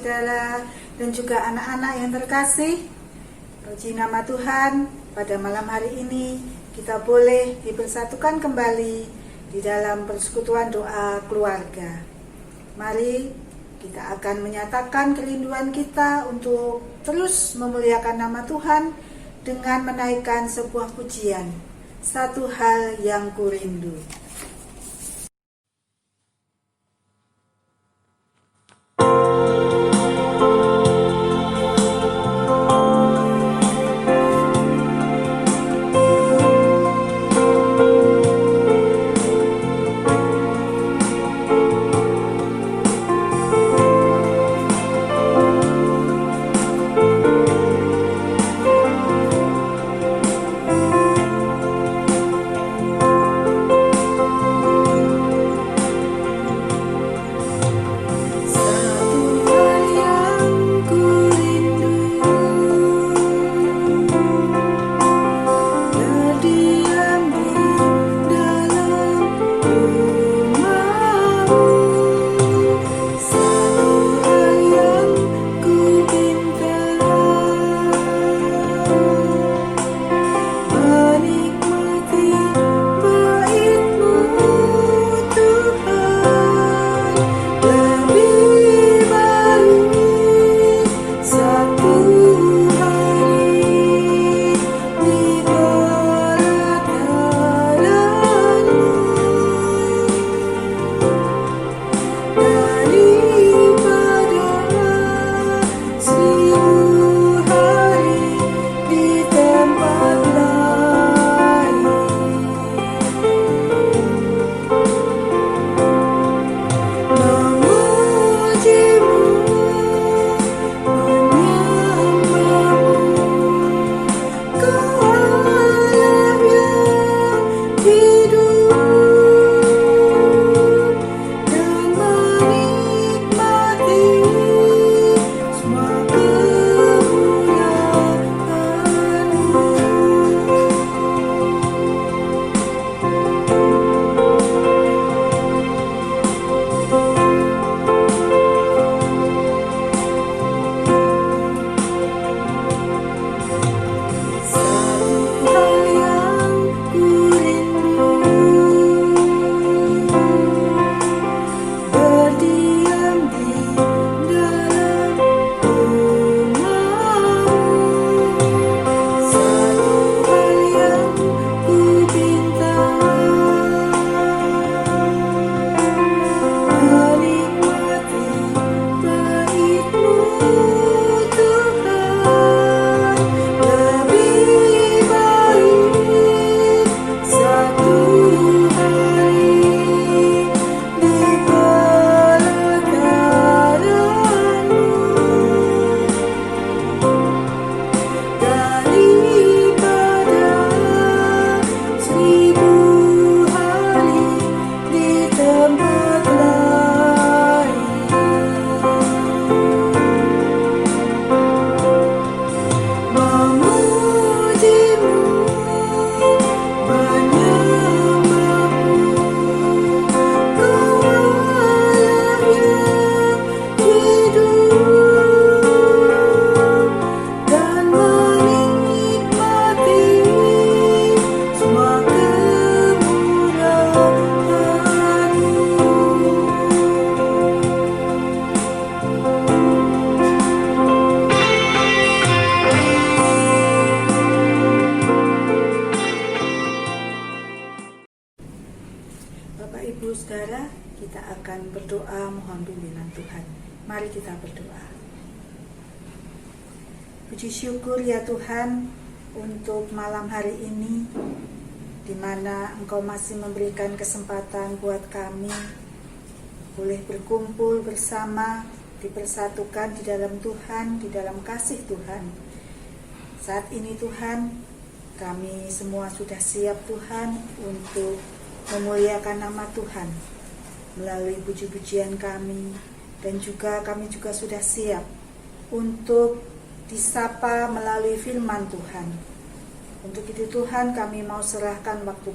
saudara dan juga anak-anak yang terkasih. Puji nama Tuhan, pada malam hari ini kita boleh dipersatukan kembali di dalam persekutuan doa keluarga. Mari kita akan menyatakan kerinduan kita untuk terus memuliakan nama Tuhan dengan menaikkan sebuah pujian, satu hal yang kurindu. Saudara, kita akan berdoa mohon bimbingan Tuhan. Mari kita berdoa. Puji syukur ya Tuhan untuk malam hari ini, di mana Engkau masih memberikan kesempatan buat kami boleh berkumpul bersama, dipersatukan di dalam Tuhan, di dalam kasih Tuhan. Saat ini Tuhan, kami semua sudah siap Tuhan untuk memuliakan nama Tuhan melalui puji-pujian kami, dan juga kami juga sudah siap untuk disapa melalui firman Tuhan. Untuk itu Tuhan, kami mau serahkan waktu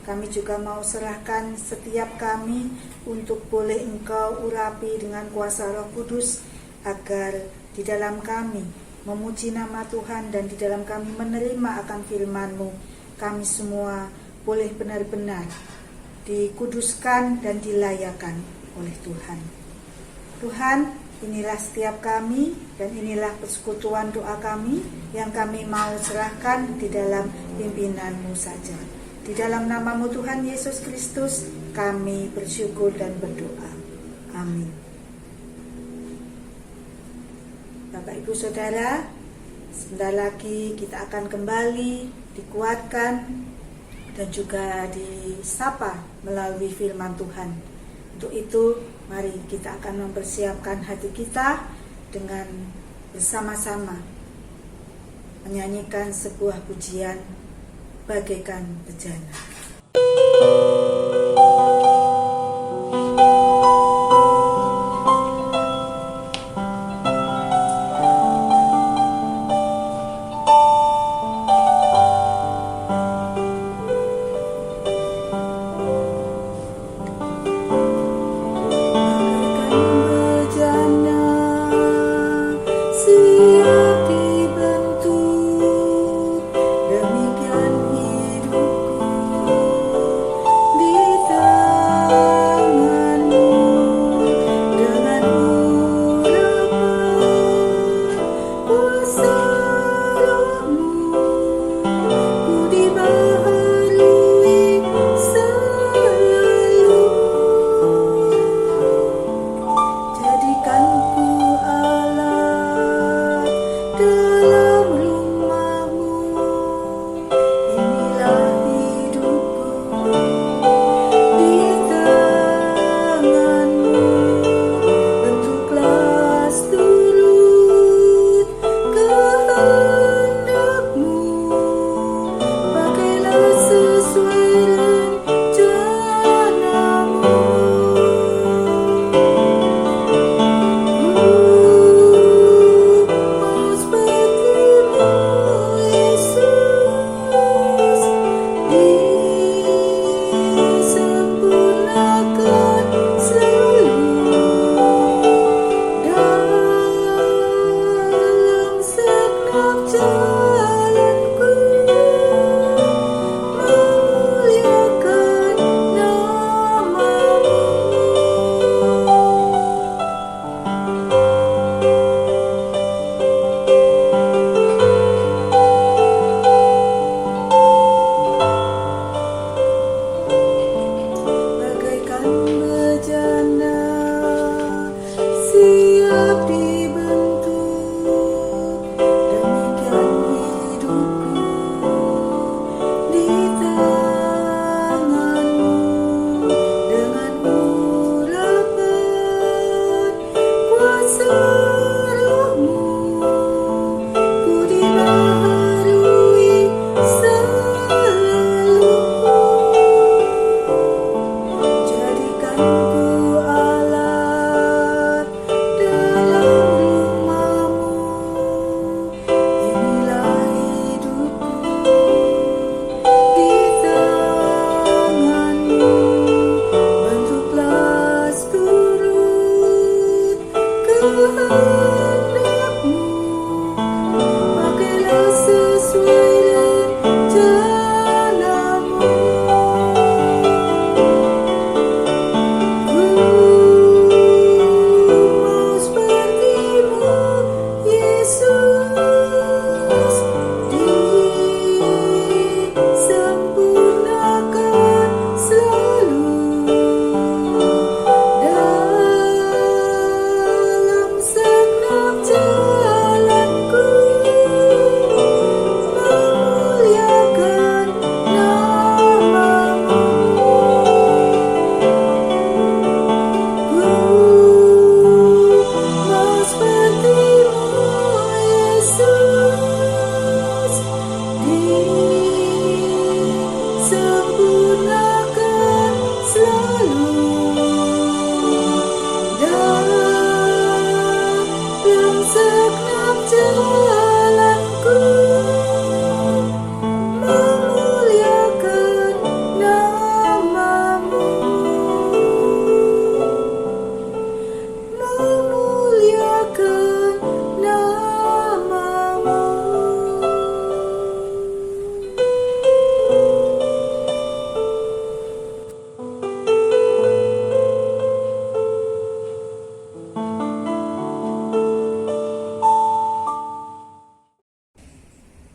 kami juga mau serahkan setiap kami untuk boleh Engkau urapi dengan kuasa Roh Kudus, agar di dalam kami memuji nama Tuhan dan di dalam kami menerima akan firman-Mu, kami semua boleh benar-benar dikuduskan dan dilayakan oleh Tuhan. Tuhan, inilah setiap kami dan inilah persekutuan doa kami yang kami mau serahkan di dalam pimpinan-Mu saja. Di dalam nama-Mu Tuhan Yesus Kristus kami bersyukur dan berdoa. Amin. Bapak Ibu Saudara, sebentar lagi kita akan kembali dikuatkan dan juga disapa melalui firman Tuhan. Untuk itu, mari kita akan mempersiapkan hati kita dengan bersama-sama menyanyikan sebuah pujian bagaikan bejana. Demikian hidupku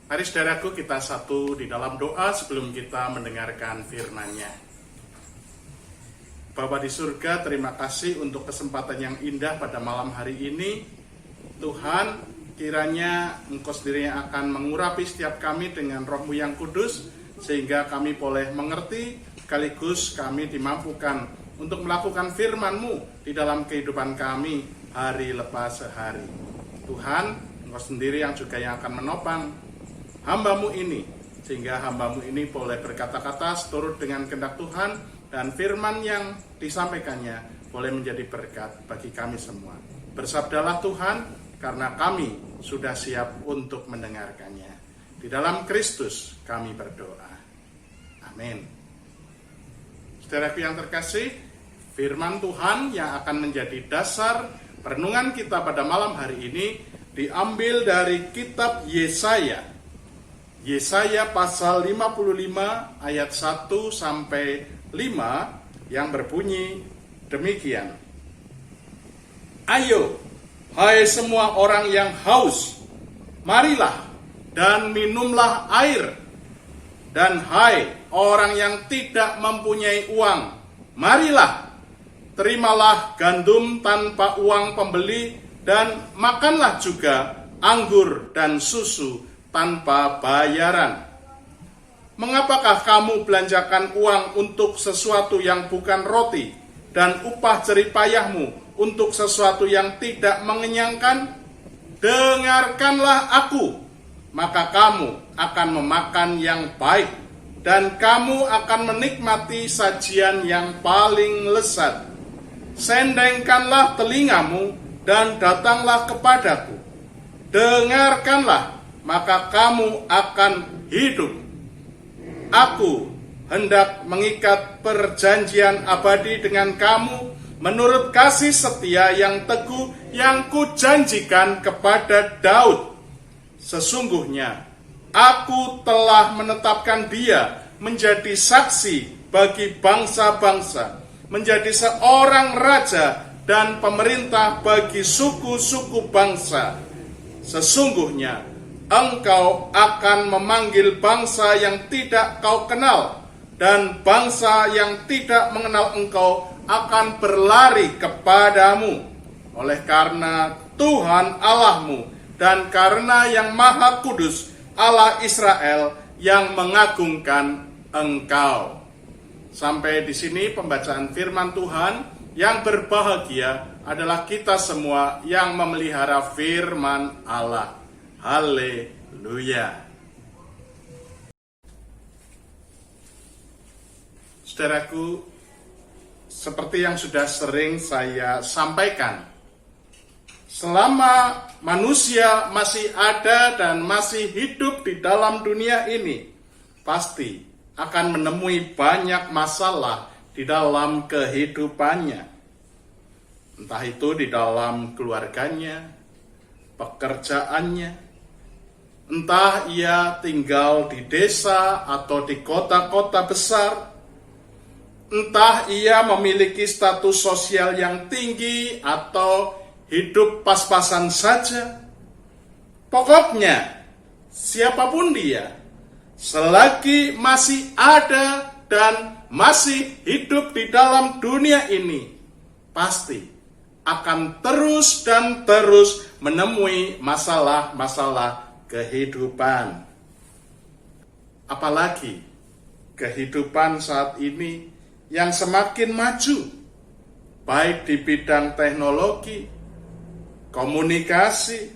Mari saudaraku, kita satu di dalam doa sebelum kita mendengarkan firman-Nya. Bapa di surga, terima kasih untuk kesempatan yang indah pada malam hari ini. Tuhan, kiranya Engkau sendiri yang akan mengurapi setiap kami dengan Roh-Mu yang kudus, sehingga kami boleh mengerti, sekaligus kami dimampukan untuk melakukan firman-Mu di dalam kehidupan kami hari lepas hari. Tuhan, Engkau sendiri yang juga yang akan menopang hamba-Mu ini, sehingga hamba-Mu ini boleh berkata-kata seturut dengan kehendak Tuhan, dan firman yang disampaikannya boleh menjadi berkat bagi kami semua. Bersabdalah Tuhan, karena kami sudah siap untuk mendengarkannya. Di dalam Kristus kami berdoa. Amin. Saudaraku yang terkasih, firman Tuhan yang akan menjadi dasar renungan kita pada malam hari ini diambil dari kitab Yesaya. Yesaya pasal 55 ayat 1 sampai 5 yang berbunyi demikian. Ayo, hai semua orang yang haus, marilah dan minumlah air. Dan hai orang yang tidak mempunyai uang, marilah, terimalah gandum tanpa uang pembeli, dan makanlah juga anggur dan susu tanpa bayaran. Mengapakah kamu belanjakan uang untuk sesuatu yang bukan roti, dan upah jeripayahmu untuk sesuatu yang tidak mengenyangkan? Dengarkanlah aku, maka kamu akan memakan yang baik, dan kamu akan menikmati sajian yang paling lezat. Sendengkanlah telingamu dan datanglah kepadaku. Dengarkanlah, maka kamu akan hidup. Aku hendak mengikat perjanjian abadi dengan kamu menurut kasih setia yang teguh yang kujanjikan kepada Daud. Sesungguhnya aku telah menetapkan dia menjadi saksi bagi bangsa-bangsa, menjadi seorang raja dan pemerintah bagi suku-suku bangsa. Sesungguhnya engkau akan memanggil bangsa yang tidak kau kenal, dan bangsa yang tidak mengenal engkau akan berlari kepadamu. Oleh karena Tuhan Allahmu dan karena yang Maha Kudus Allah Israel yang mengagungkan engkau. Sampai di sini pembacaan firman Tuhan. Yang berbahagia adalah kita semua yang memelihara firman Allah. Haleluya. Saudaraku, seperti yang sudah sering saya sampaikan, selama manusia masih ada dan masih hidup di dalam dunia ini, pasti akan menemui banyak masalah di dalam kehidupannya. Entah itu di dalam keluarganya, pekerjaannya, entah ia tinggal di desa atau di kota-kota besar, entah ia memiliki status sosial yang tinggi atau hidup pas-pasan saja. Pokoknya, siapapun dia, selagi masih ada dan masih hidup di dalam dunia ini, pasti akan terus dan terus menemui masalah-masalah kehidupan. Apalagi kehidupan saat ini yang semakin maju, baik di bidang teknologi, komunikasi,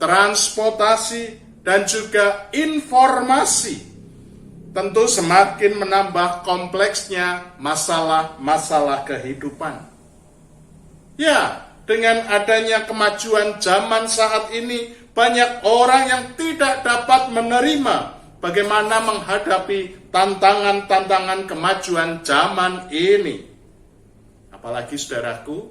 transportasi, dan juga informasi. Tentu semakin menambah kompleksnya masalah-masalah kehidupan. Ya, dengan adanya kemajuan zaman saat ini, banyak orang yang tidak dapat menerima bagaimana menghadapi tantangan-tantangan kemajuan zaman ini. Apalagi saudaraku,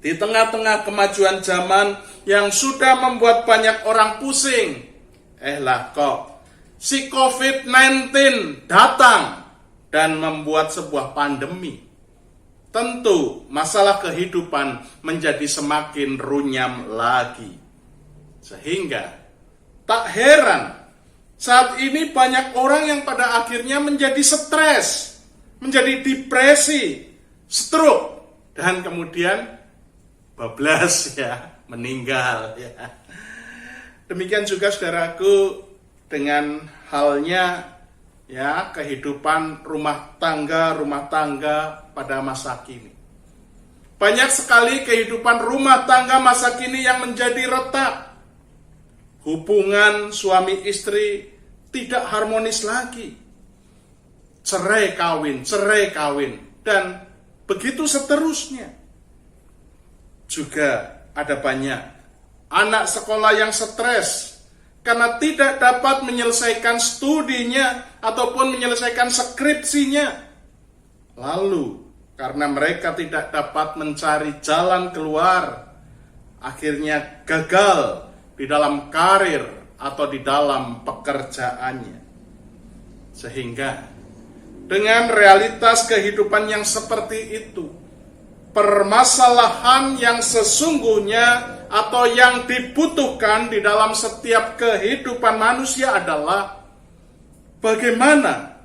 di tengah-tengah kemajuan zaman yang sudah membuat banyak orang pusing, kok si COVID-19 datang dan membuat sebuah pandemi. Tentu masalah kehidupan menjadi semakin runyam lagi. Sehingga tak heran Saat ini banyak orang yang pada akhirnya menjadi stres, menjadi depresi, stroke, dan kemudian bablas ya, meninggal ya. Demikian juga saudaraku dengan halnya ya kehidupan rumah tangga pada masa kini. Banyak sekali kehidupan rumah tangga masa kini yang menjadi retak. Hubungan suami istri tidak harmonis lagi. Cerai kawin, dan begitu seterusnya. Juga ada banyak anak sekolah yang stres karena tidak dapat menyelesaikan studinya ataupun menyelesaikan skripsinya. Lalu, karena mereka tidak dapat mencari jalan keluar, akhirnya gagal di dalam karir atau di dalam pekerjaannya. Sehingga dengan realitas kehidupan yang seperti itu, permasalahan yang sesungguhnya atau yang dibutuhkan di dalam setiap kehidupan manusia adalah bagaimana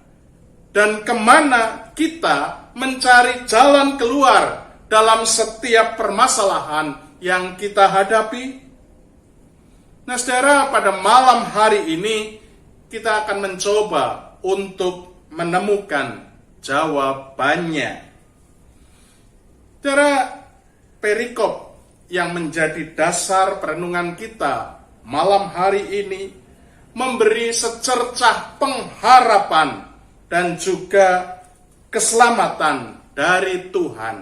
dan kemana kita mencari jalan keluar dalam setiap permasalahan yang kita hadapi. Nah, saudara, pada malam hari ini kita akan mencoba untuk menemukan jawabannya. Saudara, perikop yang menjadi dasar perenungan kita malam hari ini memberi secercah pengharapan dan juga keselamatan dari Tuhan,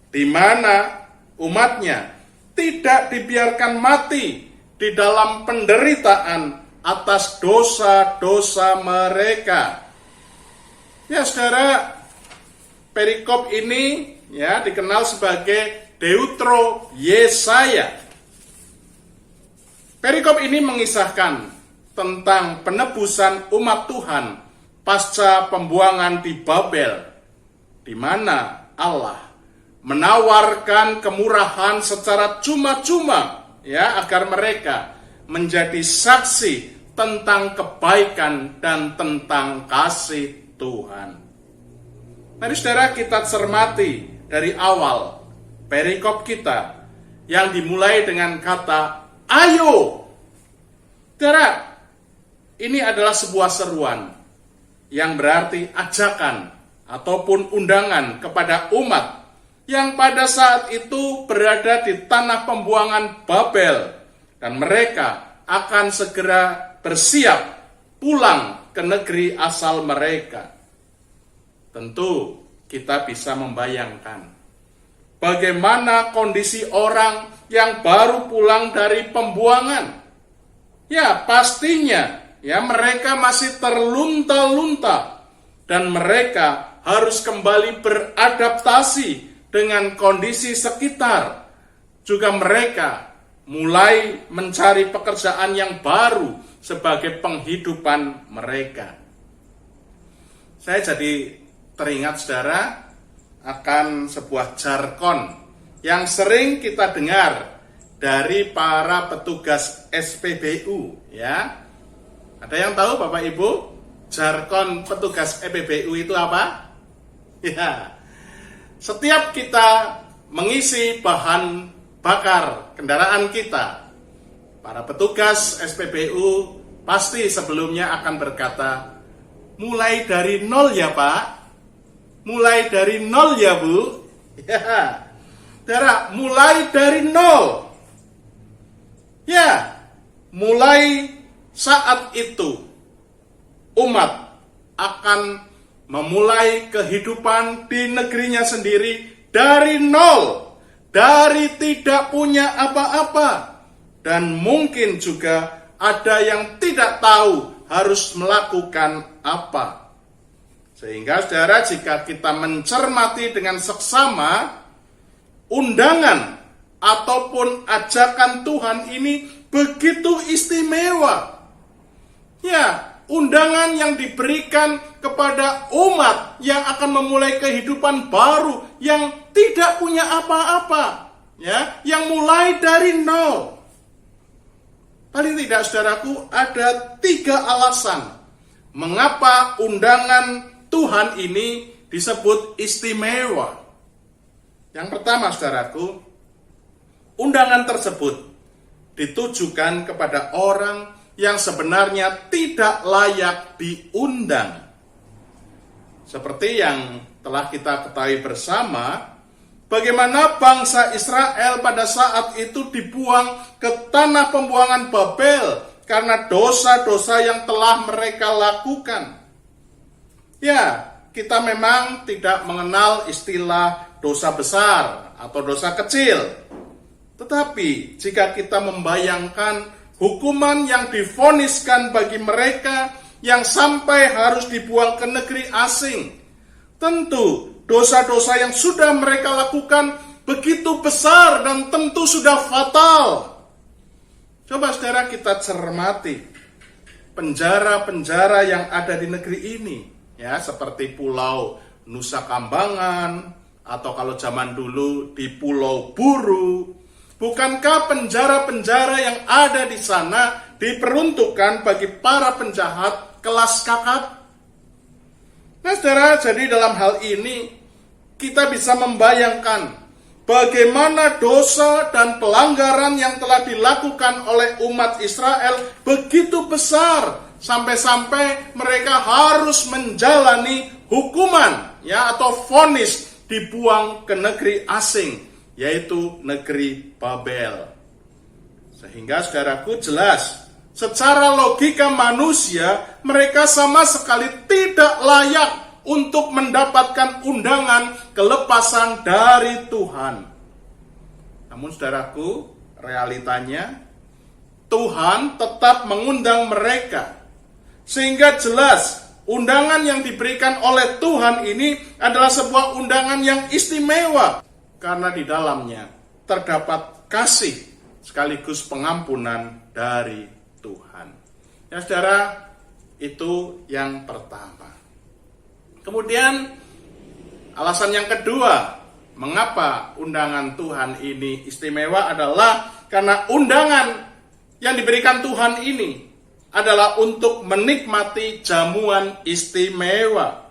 di mana umatnya tidak dibiarkan mati di dalam penderitaan atas dosa-dosa mereka. Ya saudara, perikop ini ya dikenal sebagai Deutero Yesaya. Perikop ini mengisahkan tentang penebusan umat Tuhan pasca pembuangan di Babel, di mana Allah menawarkan kemurahan secara cuma-cuma ya agar mereka menjadi saksi tentang kebaikan dan tentang kasih Tuhan. Mari saudara kita cermati dari awal perikop kita yang dimulai dengan kata ayo. Saudara, ini adalah sebuah seruan yang berarti ajakan ataupun undangan kepada umat yang pada saat itu berada di tanah pembuangan Babel, dan mereka akan segera bersiap pulang ke negeri asal mereka. Tentu kita bisa membayangkan bagaimana kondisi orang yang baru pulang dari pembuangan. Ya, pastinya ya mereka masih terlunta-lunta dan mereka harus kembali beradaptasi dengan kondisi sekitar. Juga mereka mulai mencari pekerjaan yang baru sebagai penghidupan mereka. Saya jadi teringat saudara akan sebuah jargon yang sering kita dengar dari para petugas SPBU ya. Ada yang tahu Bapak Ibu jargon petugas SPBU itu apa? Ya. Setiap kita mengisi bahan bakar kendaraan kita, para petugas SPBU pasti sebelumnya akan berkata, mulai dari nol ya Pak, mulai dari nol ya Bu. Ya, saudara, mulai dari nol. Ya, mulai saat itu umat akan memulai kehidupan di negerinya sendiri dari nol, dari tidak punya apa-apa, dan mungkin juga ada yang tidak tahu harus melakukan apa. Sehingga saudara, jika kita mencermati dengan seksama, undangan ataupun ajakan Tuhan ini begitu istimewa. Ya, undangan yang diberikan kepada umat yang akan memulai kehidupan baru, yang tidak punya apa-apa, ya, yang mulai dari nol. Paling tidak saudaraku ada 3 alasan mengapa undangan Tuhan ini disebut istimewa. Yang pertama saudaraku, undangan tersebut ditujukan kepada orang yang sebenarnya tidak layak diundang. Seperti yang telah kita ketahui bersama, bagaimana bangsa Israel pada saat itu dibuang ke tanah pembuangan Babel karena dosa-dosa yang telah mereka lakukan. Ya, kita memang tidak mengenal istilah dosa besar atau dosa kecil. Tetapi jika kita membayangkan hukuman yang divoniskan bagi mereka yang sampai harus dibuang ke negeri asing, tentu dosa-dosa yang sudah mereka lakukan begitu besar dan tentu sudah fatal. Coba saudara kita cermati penjara-penjara yang ada di negeri ini, ya, seperti Pulau Nusa Kambangan atau kalau zaman dulu di Pulau Buru. Bukankah penjara-penjara yang ada di sana diperuntukkan bagi para penjahat kelas kakap? Nah saudara, jadi dalam hal ini kita bisa membayangkan bagaimana dosa dan pelanggaran yang telah dilakukan oleh umat Israel begitu besar sampai-sampai mereka harus menjalani hukuman, ya, atau vonis dibuang ke negeri asing, yaitu negeri Babel. Sehingga saudaraku jelas, secara logika manusia mereka sama sekali tidak layak untuk mendapatkan undangan kelepasan dari Tuhan. Namun saudaraku, realitanya Tuhan tetap mengundang mereka. Sehingga jelas undangan yang diberikan oleh Tuhan ini adalah sebuah undangan yang istimewa. Karena di dalamnya terdapat kasih sekaligus pengampunan dari Tuhan. Ya saudara, itu yang pertama. Kemudian alasan yang kedua, mengapa undangan Tuhan ini istimewa adalah karena undangan yang diberikan Tuhan ini adalah untuk menikmati jamuan istimewa.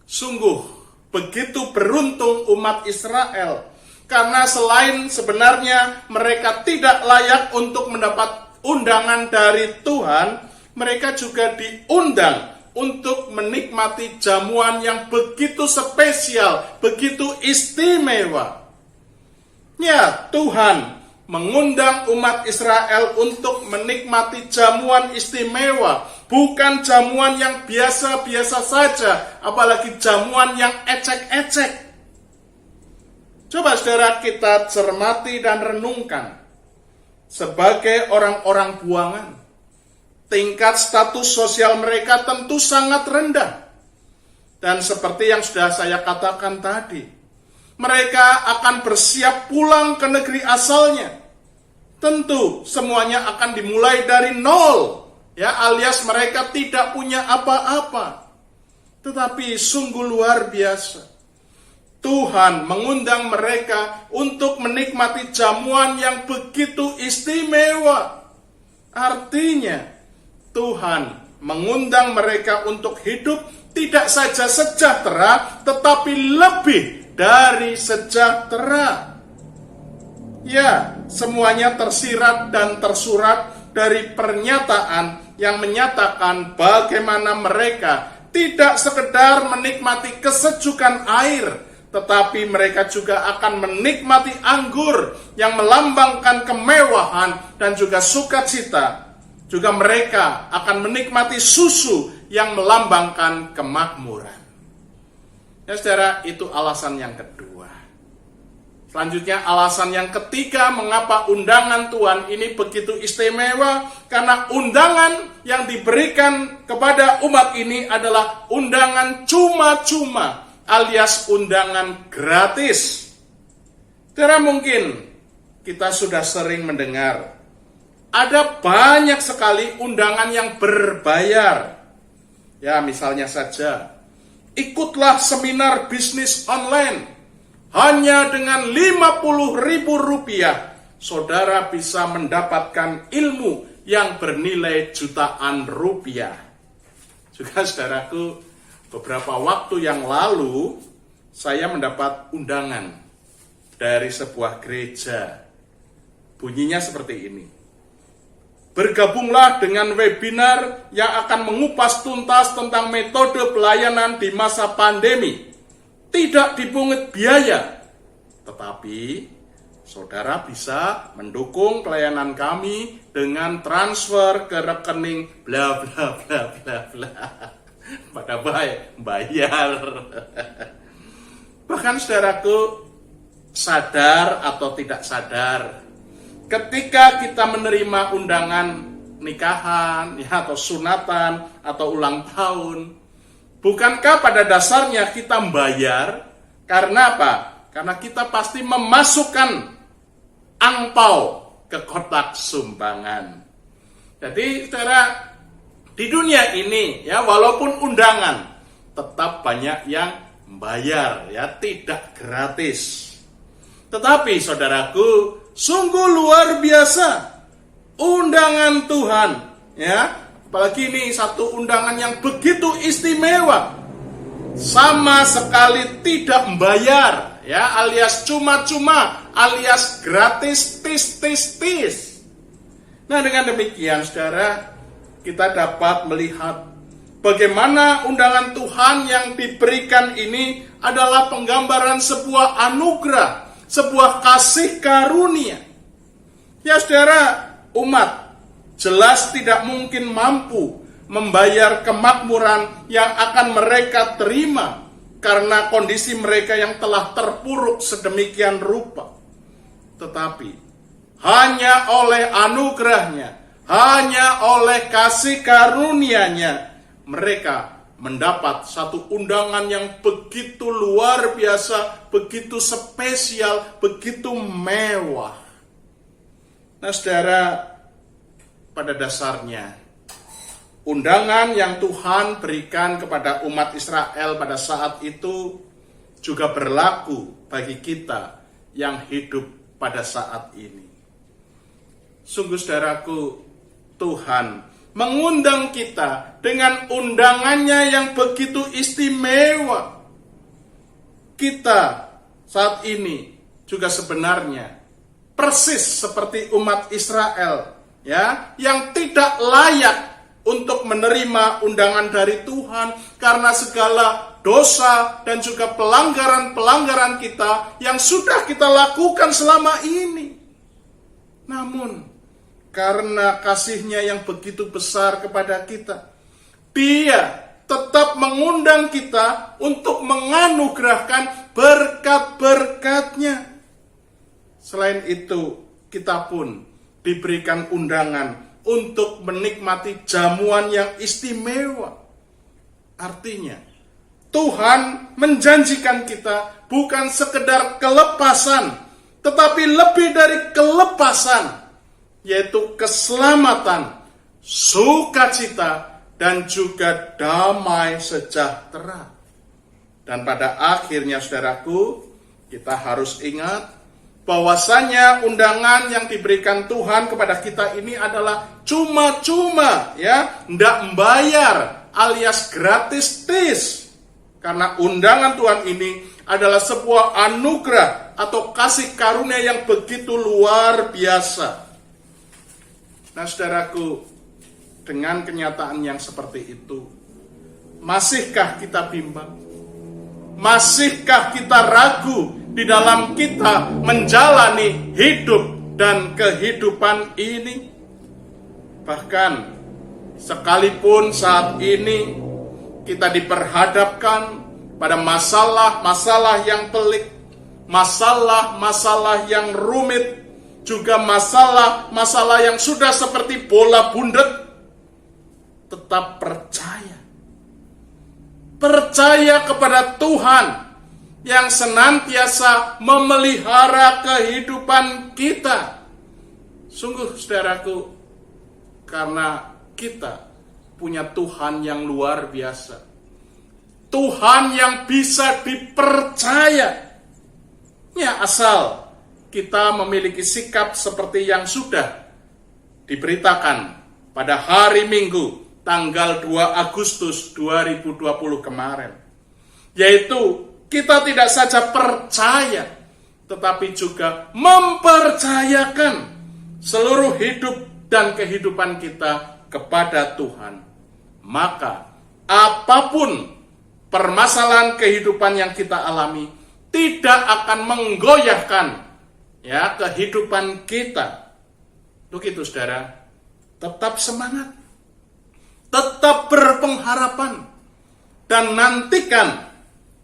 Sungguh begitu beruntung umat Israel, karena selain sebenarnya mereka tidak layak untuk mendapat undangan dari Tuhan, mereka juga diundang untuk menikmati jamuan yang begitu spesial, begitu istimewa. Ya, Tuhan mengundang umat Israel untuk menikmati jamuan istimewa, bukan jamuan yang biasa-biasa saja, apalagi jamuan yang ecek-ecek. Coba saudara kita cermati dan renungkan. Sebagai orang-orang buangan, tingkat status sosial mereka tentu sangat rendah. Dan seperti yang sudah saya katakan tadi, mereka akan bersiap pulang ke negeri asalnya. Tentu semuanya akan dimulai dari nol, ya, alias mereka tidak punya apa-apa. Tetapi sungguh luar biasa, Tuhan mengundang mereka untuk menikmati jamuan yang begitu istimewa. Artinya Tuhan mengundang mereka untuk hidup tidak saja sejahtera, tetapi lebih dari sejahtera. Ya, semuanya tersirat dan tersurat dari pernyataan yang menyatakan bagaimana mereka tidak sekedar menikmati kesejukan air, tetapi mereka juga akan menikmati anggur yang melambangkan kemewahan dan juga sukacita. Juga mereka akan menikmati susu yang melambangkan kemakmuran. Ya saudara, itu alasan yang kedua. Selanjutnya alasan yang ketiga mengapa undangan Tuhan ini begitu istimewa, karena undangan yang diberikan kepada umat ini adalah undangan cuma-cuma, alias undangan gratis. Saudara, mungkin kita sudah sering mendengar ada banyak sekali undangan yang berbayar. Ya, misalnya saja, ikutlah seminar bisnis online hanya dengan Rp50.000 saudara bisa mendapatkan ilmu yang bernilai jutaan rupiah. Juga saudaraku, beberapa waktu yang lalu saya mendapat undangan dari sebuah gereja. Bunyinya seperti ini. Bergabunglah dengan webinar yang akan mengupas tuntas tentang metode pelayanan di masa pandemi. Tidak dipungut biaya, tetapi saudara bisa mendukung pelayanan kami dengan transfer ke rekening bla bla bla bla bla. Pada bayar. Bahkan saudaraku, sadar atau tidak sadar, ketika kita menerima undangan nikahan ya, atau sunatan atau ulang tahun, bukankah pada dasarnya kita membayar? Karena apa? Karena kita pasti memasukkan angpau ke kotak sumbangan. Jadi saudara, di dunia ini ya, walaupun undangan, tetap banyak yang membayar ya, tidak gratis. Tetapi saudaraku, sungguh luar biasa undangan Tuhan ya, apalagi ini satu undangan yang begitu istimewa, sama sekali tidak membayar ya, alias cuma-cuma, alias gratis, tis. Nah, dengan demikian saudara, kita dapat melihat bagaimana undangan Tuhan yang diberikan ini adalah penggambaran sebuah anugerah, sebuah kasih karunia. Ya saudara, umat jelas tidak mungkin mampu membayar kemakmuran yang akan mereka terima karena kondisi mereka yang telah terpuruk sedemikian rupa. Tetapi hanya oleh anugerahnya, hanya oleh kasih karunia-Nya, mereka mendapat satu undangan yang begitu luar biasa, begitu spesial, begitu mewah. Nah saudara, pada dasarnya undangan yang Tuhan berikan kepada umat Israel pada saat itu juga berlaku bagi kita yang hidup pada saat ini. Sungguh saudaraku, Tuhan mengundang kita dengan undangannya yang begitu istimewa. Kita saat ini juga sebenarnya persis seperti umat Israel ya, yang tidak layak untuk menerima undangan dari Tuhan karena segala dosa dan juga pelanggaran-pelanggaran kita yang sudah kita lakukan selama ini. Namun karena kasih-Nya yang begitu besar kepada kita, Dia tetap mengundang kita untuk menganugerahkan berkat-berkat-Nya. Selain itu, kita pun diberikan undangan untuk menikmati jamuan yang istimewa. Artinya, Tuhan menjanjikan kita bukan sekedar kelepasan, tetapi lebih dari kelepasan, yaitu keselamatan, sukacita, dan juga damai sejahtera. Dan pada akhirnya saudaraku, kita harus ingat bahwasanya undangan yang diberikan Tuhan kepada kita ini adalah cuma-cuma ya, tidak membayar alias gratis tis. Karena undangan Tuhan ini adalah sebuah anugerah atau kasih karunia yang begitu luar biasa. Nah saudaraku, dengan kenyataan yang seperti itu, masihkah kita bimbang? Masihkah kita ragu di dalam kita menjalani hidup dan kehidupan ini? Bahkan sekalipun saat ini kita diperhadapkan pada masalah-masalah yang pelik, masalah-masalah yang rumit, juga masalah-masalah yang sudah seperti bola bundet, tetap percaya kepada Tuhan yang senantiasa memelihara kehidupan kita. Sungguh saudaraku, karena kita punya Tuhan yang luar biasa, Tuhan yang bisa dipercaya. Ya, asal kita memiliki sikap seperti yang sudah diberitakan pada hari Minggu tanggal 2 Agustus 2020 kemarin. Yaitu kita tidak saja percaya, tetapi juga mempercayakan seluruh hidup dan kehidupan kita kepada Tuhan. Maka apapun permasalahan kehidupan yang kita alami tidak akan menggoyahkan ya kehidupan kita. Untuk itu saudara, tetap semangat, tetap berpengharapan, dan nantikan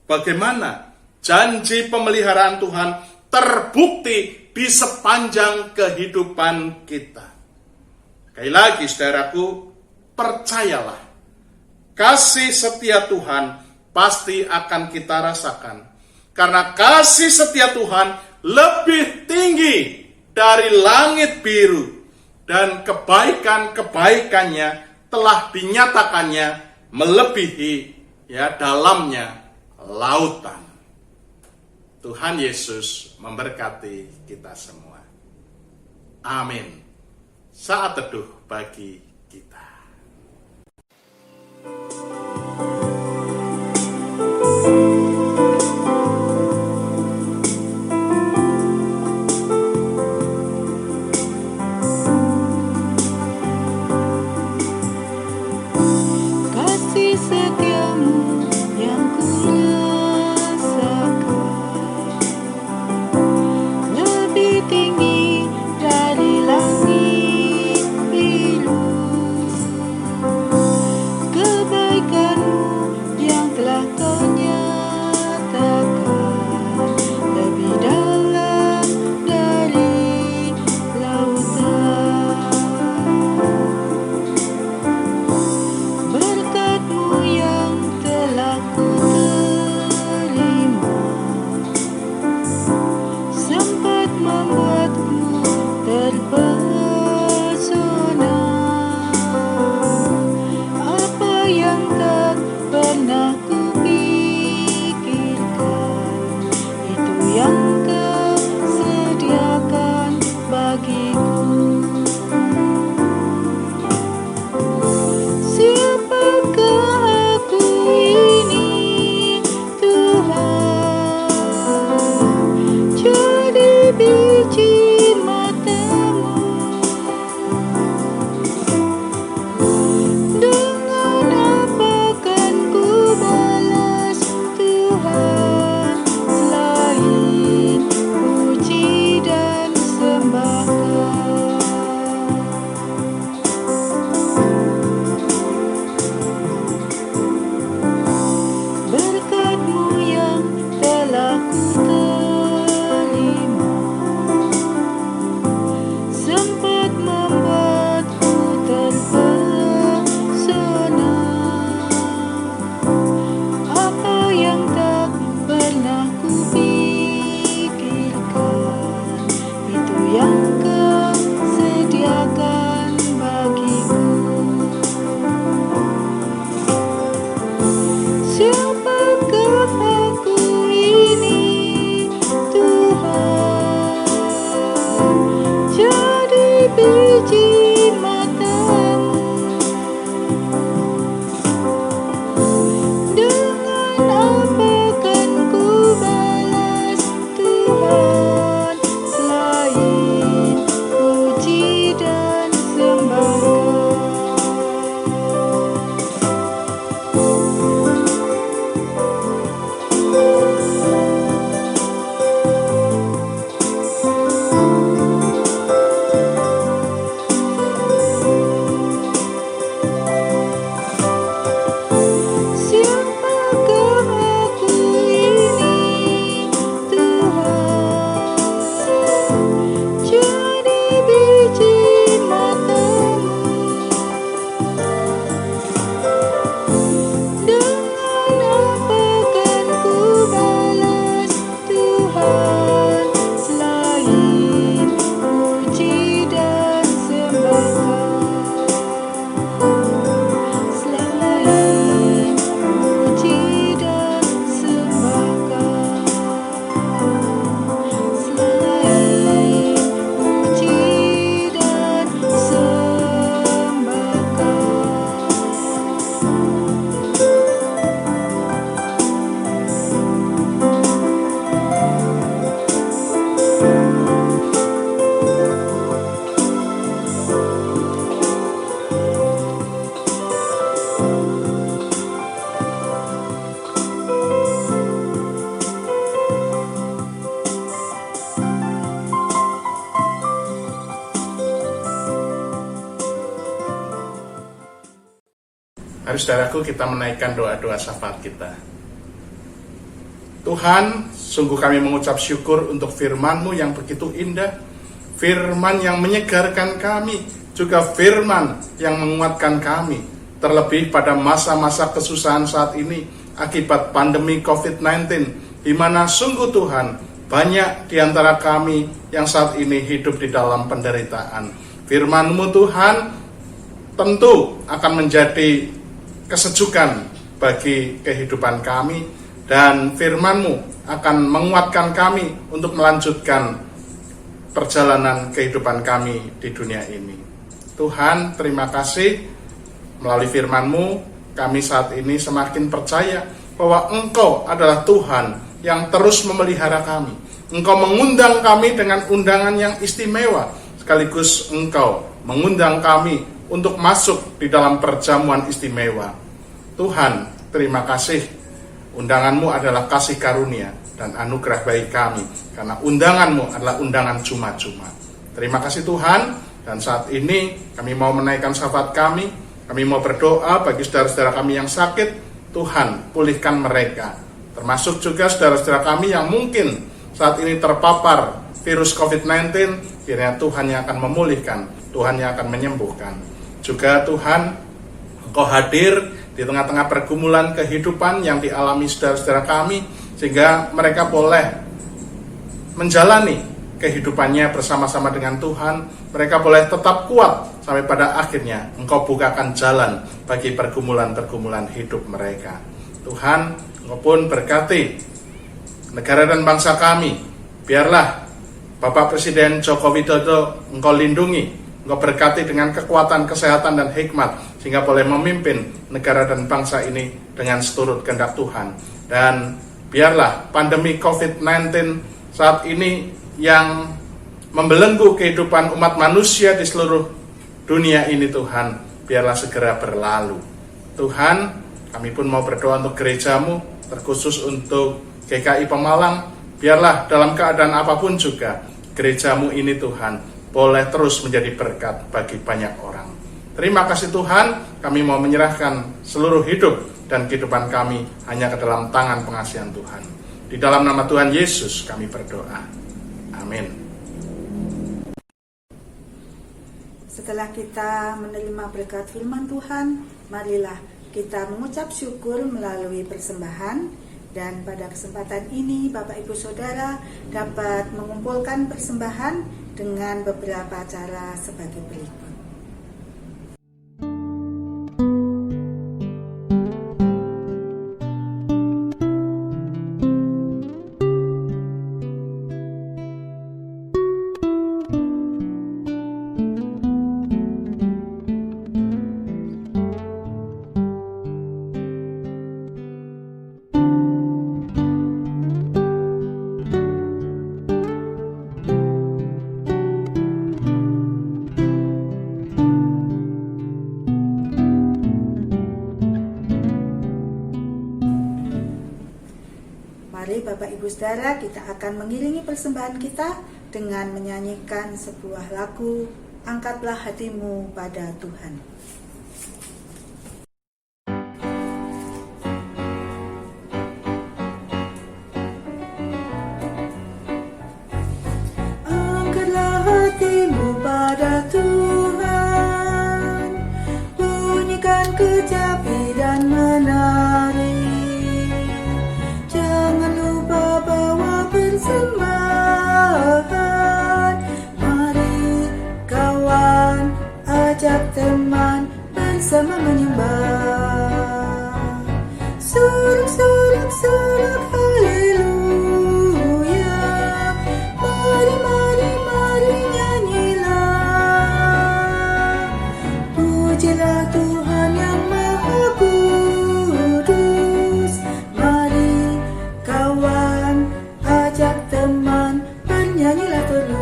bagaimana janji pemeliharaan Tuhan terbukti di sepanjang kehidupan kita. Sekali lagi saudaraku, percayalah, kasih setia Tuhan pasti akan kita rasakan. Karena kasih setia Tuhan lebih tinggi dari langit biru, dan kebaikan-kebaikannya telah dinyatakannya melebihi ya dalamnya lautan. Tuhan Yesus memberkati kita semua. Amin. Saat teduh bagi kita. Kasih setiamu yang kurasakan lebih tinggi dari langit biru. Mari saudaraku, kita menaikkan doa-doa syafaat kita. Tuhan, sungguh kami mengucap syukur untuk firman-Mu yang begitu indah, firman yang menyegarkan kami, juga firman yang menguatkan kami, terlebih pada masa-masa kesusahan saat ini akibat pandemi COVID-19, di mana sungguh Tuhan, banyak di antara kami yang saat ini hidup di dalam penderitaan. Firman-Mu Tuhan tentu akan menjadi kesejukan bagi kehidupan kami, dan firman-Mu akan menguatkan kami untuk melanjutkan perjalanan kehidupan kami di dunia ini. Tuhan, terima kasih, melalui firman-Mu kami saat ini semakin percaya bahwa Engkau adalah Tuhan yang terus memelihara kami. Engkau mengundang kami dengan undangan yang istimewa, sekaligus Engkau mengundang kami untuk masuk di dalam perjamuan istimewa. Tuhan, terima kasih. Undangan-Mu adalah kasih karunia dan anugerah bagi kami, karena undangan-Mu adalah undangan cuma-cuma. Terima kasih Tuhan, dan saat ini kami mau menaikkan syafaat kami mau berdoa bagi saudara-saudara kami yang sakit. Tuhan, pulihkan mereka, termasuk juga saudara-saudara kami yang mungkin saat ini terpapar virus COVID-19, kiranya Tuhan yang akan memulihkan, Tuhan yang akan menyembuhkan. Juga Tuhan, Engkau hadir di tengah-tengah pergumulan kehidupan yang dialami saudara-saudara kami, sehingga mereka boleh menjalani kehidupannya bersama-sama dengan Tuhan. Mereka boleh tetap kuat sampai pada akhirnya Engkau bukakan jalan bagi pergumulan-pergumulan hidup mereka. Tuhan, Engkau pun berkati negara dan bangsa kami. Biarlah Bapak Presiden Joko Widodo Engkau lindungi, Engkau berkati dengan kekuatan, kesehatan, dan hikmat, sehingga boleh memimpin negara dan bangsa ini dengan seturut kehendak Tuhan. Dan biarlah pandemi COVID-19 saat ini yang membelenggu kehidupan umat manusia di seluruh dunia ini, Tuhan, biarlah segera berlalu. Tuhan, kami pun mau berdoa untuk gereja-Mu, terkhusus untuk GKI Pemalang. Biarlah dalam keadaan apapun juga, gereja-Mu ini Tuhan, boleh terus menjadi berkat bagi banyak orang. Terima kasih Tuhan, kami mau menyerahkan seluruh hidup dan kehidupan kami hanya ke dalam tangan pengasihan Tuhan. Di dalam nama Tuhan Yesus kami berdoa. Amin. Setelah kita menerima berkat firman Tuhan, marilah kita mengucap syukur melalui persembahan. Dan pada kesempatan ini Bapak Ibu Saudara dapat mengumpulkan persembahan dengan beberapa cara sebagai berikut. Mari Bapak Ibu Saudara, kita akan mengiringi persembahan kita dengan menyanyikan sebuah lagu, Angkatlah Hatimu pada Tuhan. Angkatlah hatimu pada Tuhan, bunyikan kecapi dan menari. Persembahan, mari kawan, ajak teman bersama menyembah. Sorak, sorak, sorak, haleluya. Mari, mari, mari nyanyilah. Pujilah Tuhan yang Maha Kudus. Mari kawan, ajak teman, bernyanyilah terus.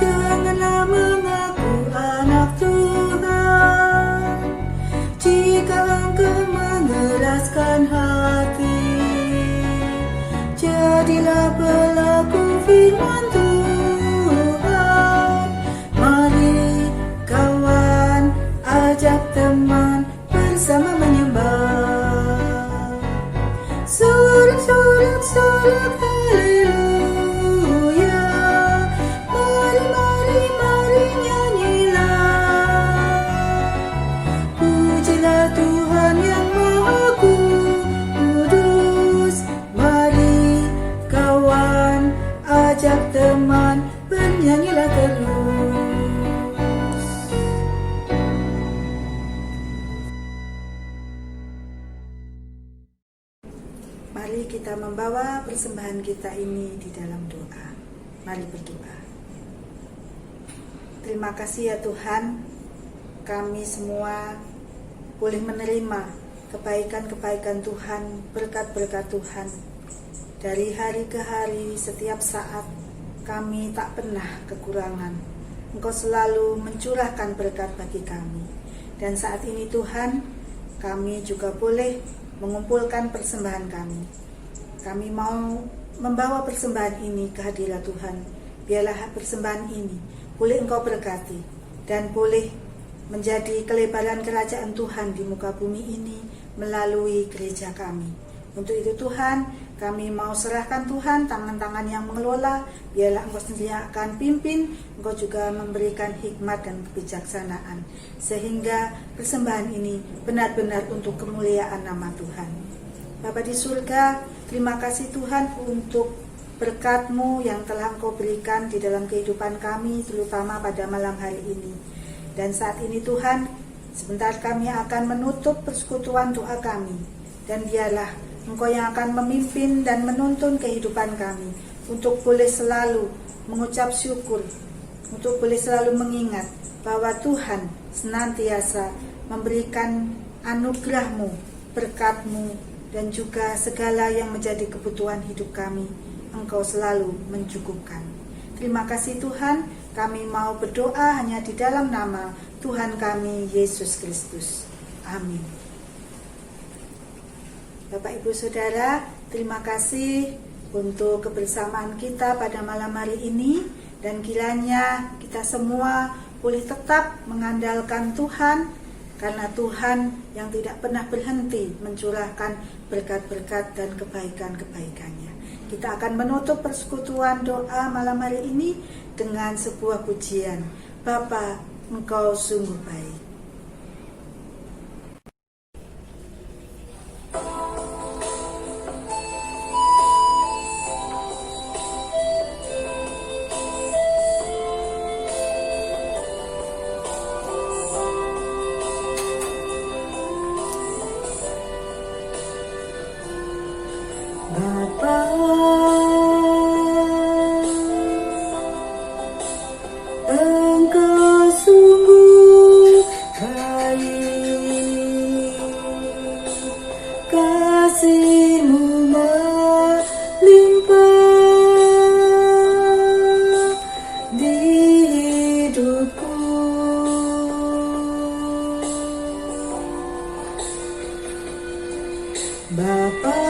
Janganlah mengaku anak Tuhan jika engkau mengeraskan hati. jadilah pelaku firman Tuhan. Mari kawan, ajak teman bersama menyembah. Sorak-sorak, sorak, haleluya. Mari, mari, mari nyanyilah. Pujilah Tuhan yang Maha Kudus. Mari kawan, ajak teman bernyanyilah terus. Mari kita membawa persembahan kita ini di dalam doa. Mari berdoa. Terima kasih ya Tuhan, kami semua boleh menerima kebaikan-kebaikan Tuhan, berkat-berkat Tuhan. Dari hari ke hari, setiap saat, kami tak pernah kekurangan. Engkau selalu mencurahkan berkat bagi kami. Dan saat ini Tuhan, kami juga boleh mengumpulkan persembahan kami. Kami mau membawa persembahan ini ke hadirat Tuhan. Biarlah persembahan ini boleh Engkau berkati dan boleh menjadi kelebaran kerajaan Tuhan di muka bumi ini melalui gereja kami. Untuk itu Tuhan, kami mau serahkan Tuhan tangan-tangan yang mengelola. Biarlah Engkau sendiri akan pimpin, Engkau juga memberikan hikmat dan kebijaksanaan, sehingga persembahan ini benar-benar untuk kemuliaan nama Tuhan. Bapa di surga, terima kasih Tuhan untuk berkat-Mu yang telah Engkau berikan di dalam kehidupan kami, terutama pada malam hari ini. Dan saat ini Tuhan, sebentar kami akan menutup persekutuan doa kami. Dan biarlah Engkau yang akan memimpin dan menuntun kehidupan kami untuk boleh selalu mengucap syukur, untuk boleh selalu mengingat bahwa Tuhan senantiasa memberikan anugerah-Mu, berkat-Mu, dan juga segala yang menjadi kebutuhan hidup kami. Engkau selalu mencukupkan. Terima kasih Tuhan, kami mau berdoa hanya di dalam nama Tuhan kami, Yesus Kristus. Amin. Bapak Ibu Saudara, terima kasih untuk kebersamaan kita pada malam hari ini. Dan kiranya kita semua boleh tetap mengandalkan Tuhan, karena Tuhan yang tidak pernah berhenti mencurahkan berkat-berkat dan kebaikan-kebaikannya. Kita akan menutup persekutuan doa malam hari ini dengan sebuah pujian. Bapa, Engkau sungguh baik. Bapa, Engkau sungguh baik, kasih-Mu melimpah di hidupku. Bapa,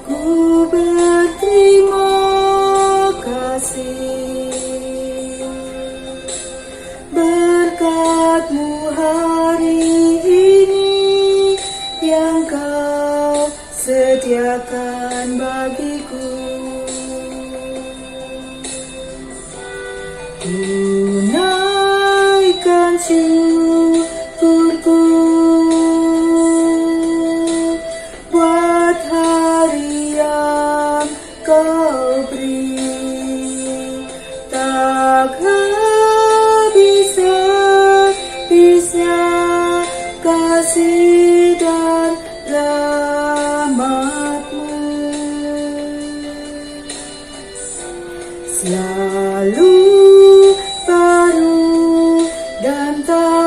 ku berterima kasih, berkat-Mu hari ini yang Kau sediakan bagiku. Tunaikan syukurku buat hari yang Kau beri, tak habis-habisnya kasih dan rahmat-Mu. Selalu baru dan tak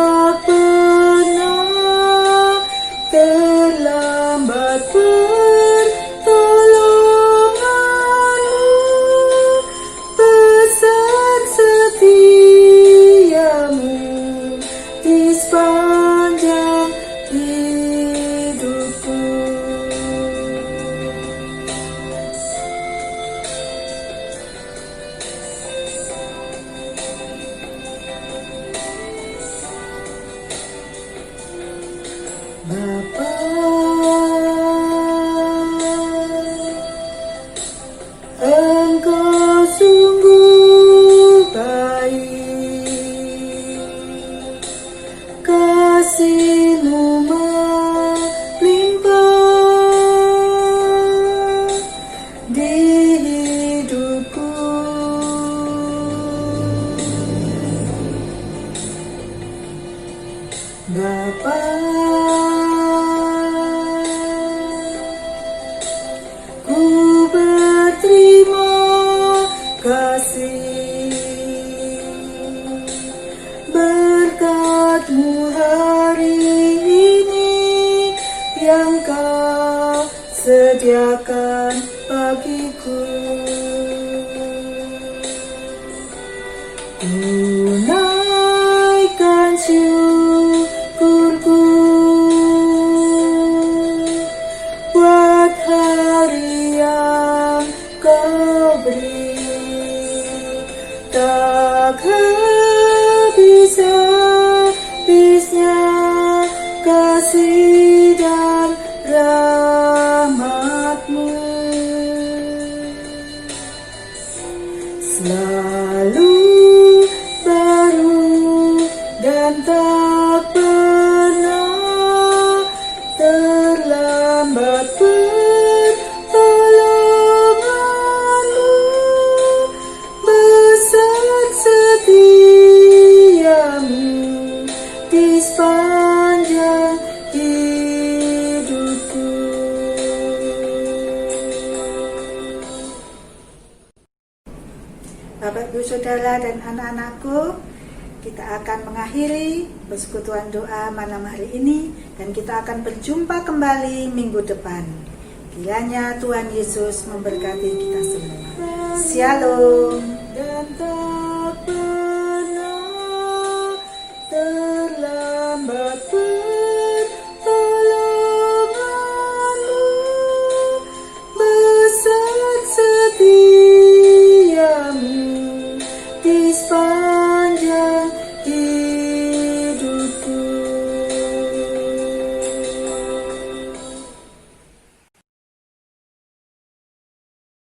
sediakan bagiku. Tunaikan syukurku buat hari yang kau beri. Tak habis-habisnya kasih dan rahmat-Mu, selalu baru dan tak pernah terlambat pertolongan-Mu, besar setia-Mu di sepanjang hidupku. Bapak, Ibu, Saudara, dan anak-anakku, kita akan mengakhiri persekutuan doa malam hari ini dan kita akan berjumpa kembali minggu depan. Kiranya Tuhan Yesus memberkati kita semua. Shalom. Dan tak pernah terlambat